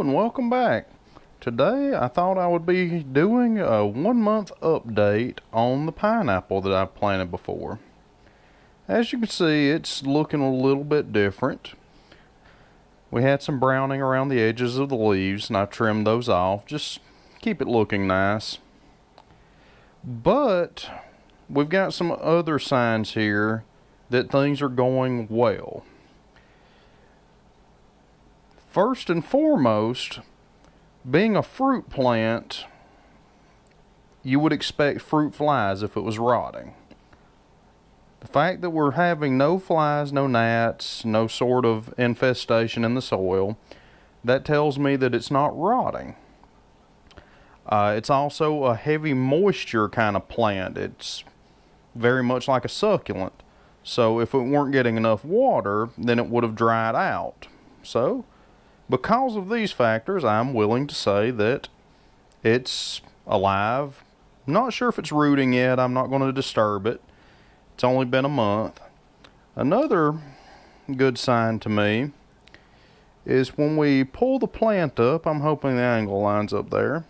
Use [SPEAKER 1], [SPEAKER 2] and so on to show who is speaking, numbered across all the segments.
[SPEAKER 1] Hello and welcome back. Today I thought I would be doing a 1 month update on the pineapple that I've planted before. As you can see, it's looking a little bit different. We had some browning around the edges of the leaves and I trimmed those off, just keep it looking nice. But we've got some other signs here that things are going well. First and foremost, being a fruit plant, you would expect fruit flies if it was rotting. The fact that we're having no flies, no gnats, no sort of infestation in the soil, that tells me that it's not rotting. It's also a heavy moisture kind of plant. It's very much like a succulent. So if it weren't getting enough water, then it would have dried out. So, because of these factors, I'm willing to say that it's alive. I'm not sure if it's rooting yet. I'm not going to disturb it. It's only been a month. Another good sign to me is when we pull the plant up, I'm hoping the angle lines up there,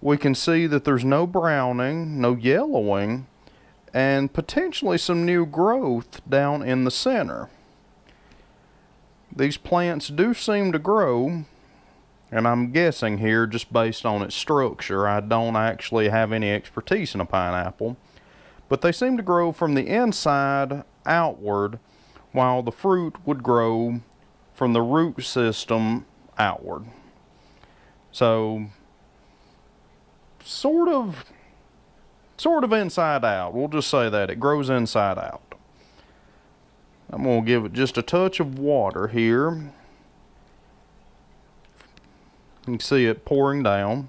[SPEAKER 1] we can see that there's no browning, no yellowing, and potentially some new growth down in the center. These plants do seem to grow, and I'm guessing here just based on its structure. I don't actually have any expertise in a pineapple, but they seem to grow from the inside outward, while the fruit would grow from the root system outward. So, sort of inside out. We'll just say that. It grows inside out. I'm going to give it just a touch of water here. You can see it pouring down.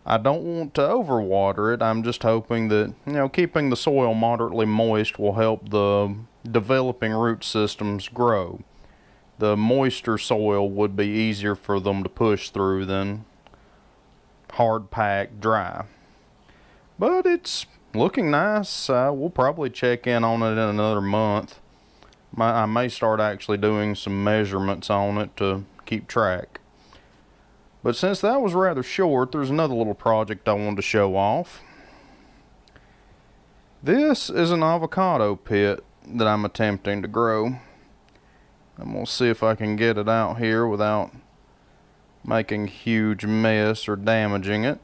[SPEAKER 1] I don't want to overwater it. I'm just hoping that, keeping the soil moderately moist will help the developing root systems grow. The moister soil would be easier for them to push through than hard packed dry. But it's looking nice. We'll probably check in on it in another month. I may start actually doing some measurements on it to keep track. But since that was rather short, there's another little project I wanted to show off. This is an avocado pit that I'm attempting to grow. I'm going to see if I can get it out here without making a huge mess or damaging it.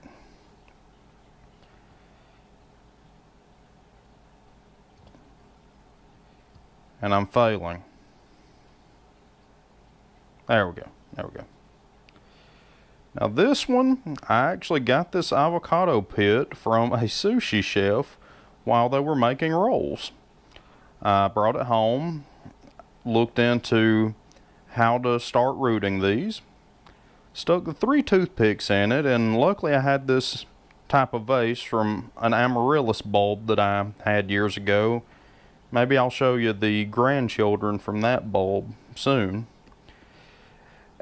[SPEAKER 1] And I'm failing. There we go. There we go. Now this one, I actually got this avocado pit from a sushi chef while they were making rolls. I brought it home, looked into how to start rooting these, stuck the 3 toothpicks in it, and luckily I had this type of vase from an amaryllis bulb that I had years ago. Maybe I'll show you the grandchildren from that bulb soon.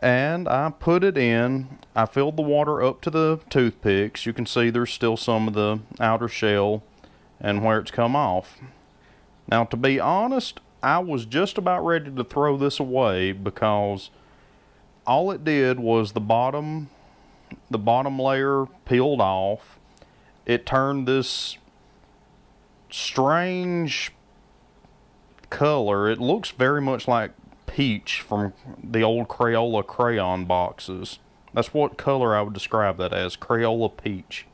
[SPEAKER 1] And I put it in. I filled the water up to the toothpicks. You can see there's still some of the outer shell and where it's come off. Now, to be honest, I was just about ready to throw this away because all it did was the bottom layer peeled off. It turned this strange color. It looks very much like peach from the old Crayola crayon boxes. That's what color I would describe that as, Crayola peach.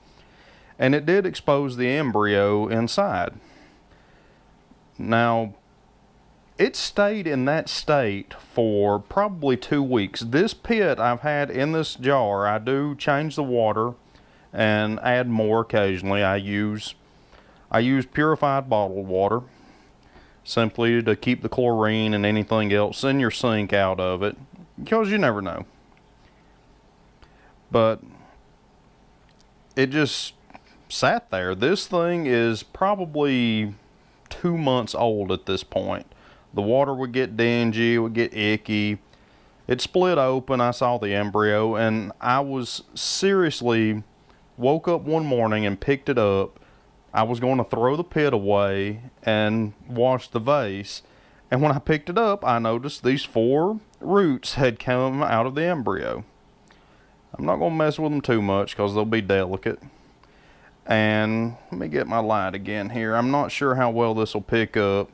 [SPEAKER 1] And it did expose the embryo inside. Now, it stayed in that state for probably 2 weeks. This pit I've had in this jar, I do change the water and add more occasionally. I use purified bottled water, simply to keep the chlorine and anything else in your sink out of it, because you never know. But it just sat there. This thing is probably 2 months old at this point. The water would get dingy, it would get icky. It split open, I saw the embryo, and I was seriously woke up one morning and picked it up. I was going to throw the pit away and wash the vase, and when I picked it up, I noticed these 4 roots had come out of the embryo. I'm not going to mess with them too much because they'll be delicate. And let me get my light again here. I'm not sure how well this will pick up.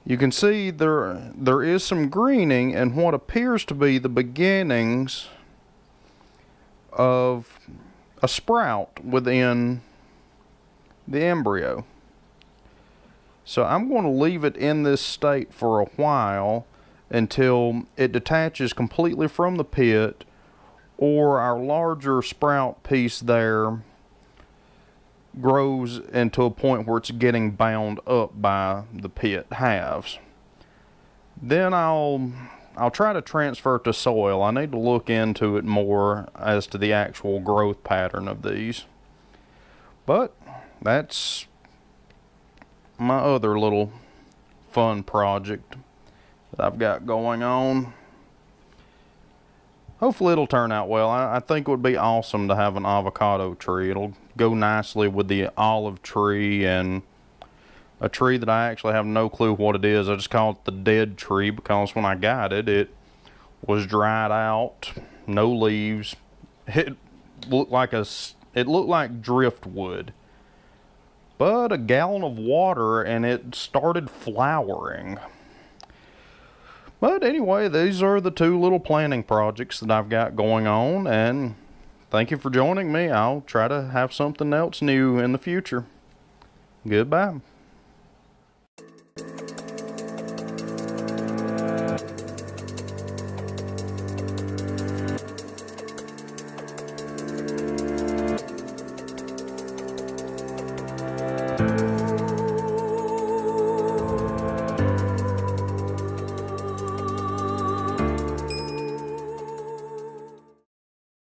[SPEAKER 1] You can see there is some greening and what appears to be the beginnings of a sprout within the embryo. So I'm going to leave it in this state for a while until it detaches completely from the pit, or our larger sprout piece there grows into a point where it's getting bound up by the pit halves. Then I'll try to transfer it to soil. I need to look into it more as to the actual growth pattern of these. But that's my other little fun project that I've got going on. Hopefully it'll turn out well. I think it would be awesome to have an avocado tree. It'll go nicely with the olive tree and a tree that I actually have no clue what it is. I just call it the dead tree because when I got it, it was dried out, no leaves. It looked like driftwood. But a gallon of water and it started flowering. But anyway, these are the two little planting projects that I've got going on, and thank you for joining me. I'll try to have something else new in the future. Goodbye.